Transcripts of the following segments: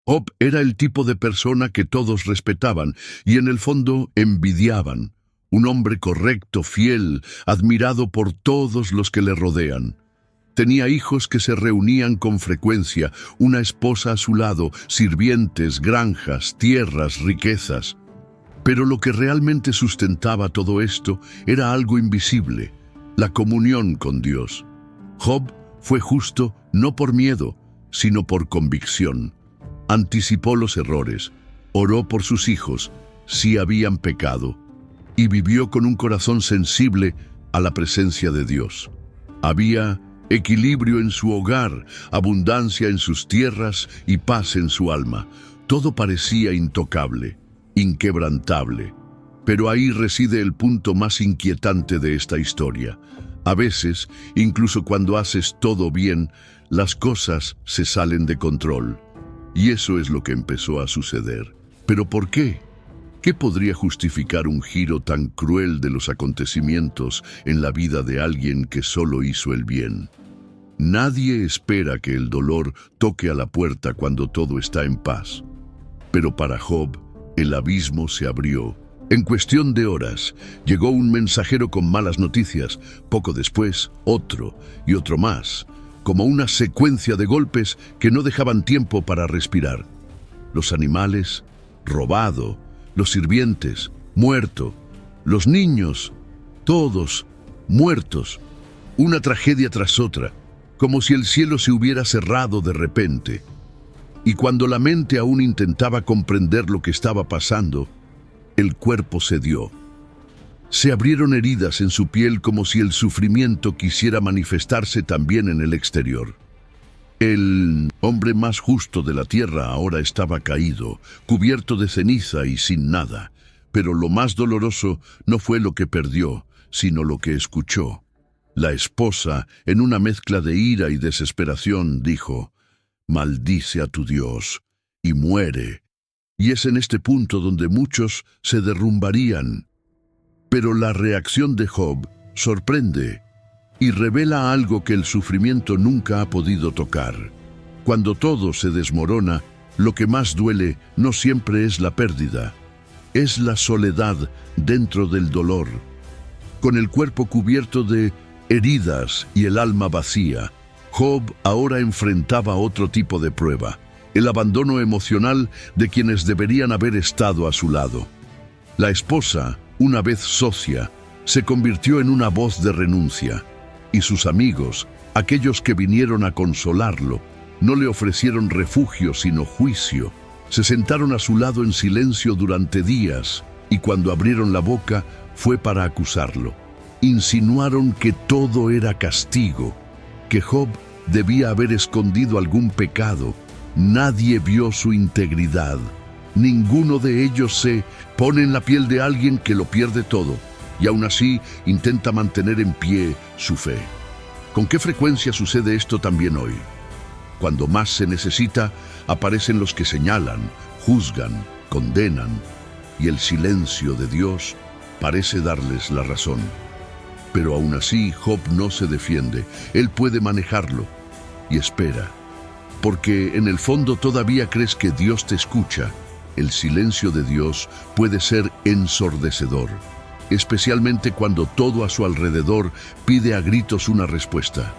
Job era el tipo de persona que todos respetaban y en el fondo envidiaban. Un hombre correcto, fiel, admirado por todos los que le rodean. Tenía hijos que se reunían con frecuencia, una esposa a su lado, sirvientes, granjas, tierras, riquezas. Pero lo que realmente sustentaba todo esto era algo invisible, la comunión con Dios. Job fue justo no por miedo, sino por convicción. Anticipó los errores, oró por sus hijos, si habían pecado, y vivió con un corazón sensible a la presencia de Dios. Había equilibrio en su hogar, abundancia en sus tierras y paz en su alma. Todo parecía intocable, inquebrantable. Pero ahí reside el punto más inquietante de esta historia. A veces, incluso cuando haces todo bien, las cosas se salen de control. Y eso es lo que empezó a suceder. ¿Pero por qué? ¿Qué podría justificar un giro tan cruel de los acontecimientos en la vida de alguien que solo hizo el bien? Nadie espera que el dolor toque a la puerta cuando todo está en paz. Pero para Job, el abismo se abrió. En cuestión de horas, llegó un mensajero con malas noticias. Poco después, otro y otro más, como una secuencia de golpes que no dejaban tiempo para respirar. Los animales, robado. Los sirvientes, muerto. Los niños, todos, muertos. Una tragedia tras otra, como si el cielo se hubiera cerrado de repente. Y cuando la mente aún intentaba comprender lo que estaba pasando, el cuerpo cedió. Se abrieron heridas en su piel como si el sufrimiento quisiera manifestarse también en el exterior. El hombre más justo de la tierra ahora estaba caído, cubierto de ceniza y sin nada. Pero lo más doloroso no fue lo que perdió, sino lo que escuchó. La esposa, en una mezcla de ira y desesperación, dijo: «Maldice a tu Dios y muere». Y es en este punto donde muchos se derrumbarían. Pero la reacción de Job sorprende y revela algo que el sufrimiento nunca ha podido tocar. Cuando todo se desmorona, lo que más duele no siempre es la pérdida, es la soledad dentro del dolor. Con el cuerpo cubierto de heridas y el alma vacía, Job ahora enfrentaba otro tipo de prueba, el abandono emocional de quienes deberían haber estado a su lado. La esposa, una vez socia, se convirtió en una voz de renuncia. Y sus amigos, aquellos que vinieron a consolarlo, no le ofrecieron refugio sino juicio. Se sentaron a su lado en silencio durante días y cuando abrieron la boca fue para acusarlo. Insinuaron que todo era castigo, que Job debía haber escondido algún pecado. Nadie vio su integridad. Ninguno de ellos se pone en la piel de alguien que lo pierde todo y aún así intenta mantener en pie su fe. ¿Con qué frecuencia sucede esto también hoy? Cuando más se necesita, aparecen los que señalan, juzgan, condenan, y el silencio de Dios parece darles la razón. Pero aún así, Job no se defiende. Él puede manejarlo y espera, porque en el fondo todavía crees que Dios te escucha. El silencio de Dios puede ser ensordecedor, especialmente cuando todo a su alrededor pide a gritos una respuesta.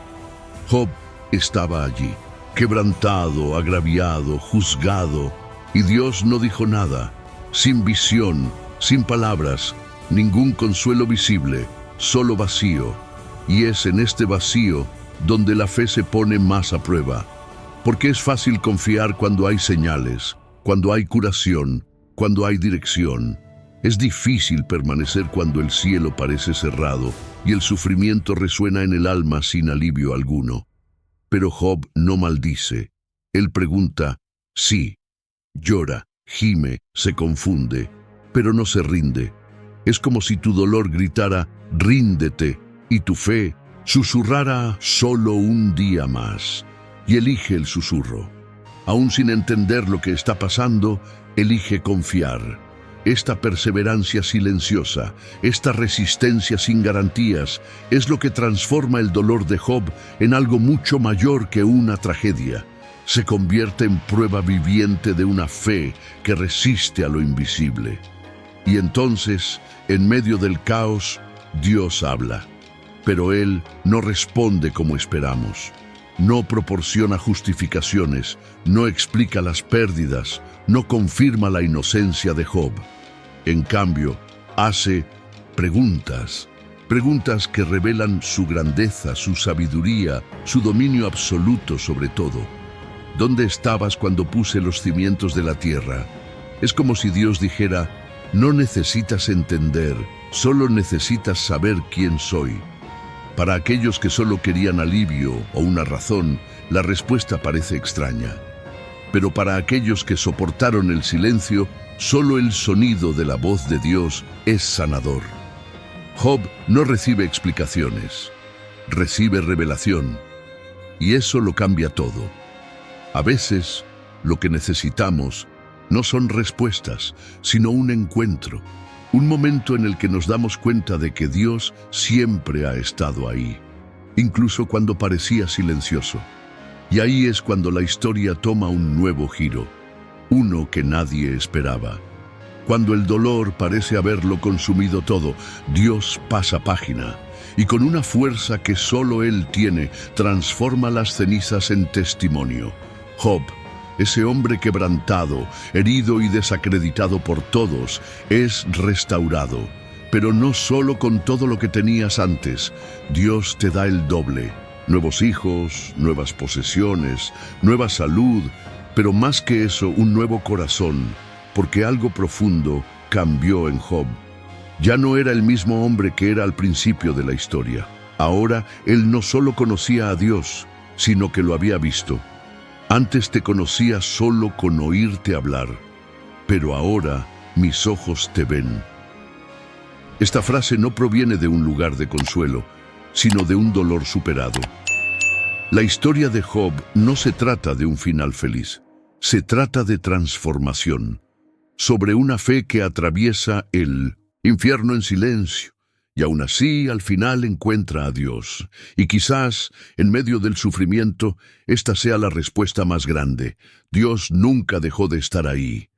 Job estaba allí, quebrantado, agraviado, juzgado, y Dios no dijo nada, sin visión, sin palabras, ningún consuelo visible, solo vacío. Y es en este vacío donde la fe se pone más a prueba, porque es fácil confiar cuando hay señales, cuando hay curación, cuando hay dirección. Es difícil permanecer cuando el cielo parece cerrado y el sufrimiento resuena en el alma sin alivio alguno. Pero Job no maldice. Él pregunta, sí, llora, gime, se confunde, pero no se rinde. Es como si tu dolor gritara, ríndete, y tu fe susurrara solo un día más. Y elige el susurro. Aún sin entender lo que está pasando, elige confiar. Esta perseverancia silenciosa, esta resistencia sin garantías, es lo que transforma el dolor de Job en algo mucho mayor que una tragedia. se convierte en prueba viviente de una fe que resiste a lo invisible. Y entonces, en medio del caos, Dios habla. Pero Él no responde como esperamos. No proporciona justificaciones, no explica las pérdidas, no confirma la inocencia de Job. En cambio, hace preguntas. Preguntas que revelan su grandeza, su sabiduría, su dominio absoluto sobre todo. ¿Dónde estabas cuando puse los cimientos de la tierra? Es como si Dios dijera, no necesitas entender, solo necesitas saber quién soy. Para aquellos que solo querían alivio o una razón, la respuesta parece extraña. Pero para aquellos que soportaron el silencio, solo el sonido de la voz de Dios es sanador. Job no recibe explicaciones, recibe revelación, y eso lo cambia todo. A veces, lo que necesitamos no son respuestas, sino un encuentro, un momento en el que nos damos cuenta de que Dios siempre ha estado ahí, incluso cuando parecía silencioso. Y ahí es cuando la historia toma un nuevo giro, uno que nadie esperaba. Cuando el dolor parece haberlo consumido todo, Dios pasa página y con una fuerza que solo Él tiene, transforma las cenizas en testimonio. Job, ese hombre quebrantado, herido y desacreditado por todos, es restaurado. Pero no solo con todo lo que tenías antes, Dios te da el doble. Nuevos hijos, nuevas posesiones, nueva salud, pero más que eso, un nuevo corazón. Porque algo profundo cambió en Job. Ya no era el mismo hombre que era al principio de la historia. Ahora él no solo conocía a Dios, sino que lo había visto. Antes te conocía solo con oírte hablar, pero ahora mis ojos te ven. Esta frase no proviene de un lugar de consuelo, sino de un dolor superado. La historia de Job no se trata de un final feliz, se trata de transformación. Sobre una fe que atraviesa el infierno en silencio, y aún así al final encuentra a Dios. Y quizás, en medio del sufrimiento, esta sea la respuesta más grande. Dios nunca dejó de estar ahí.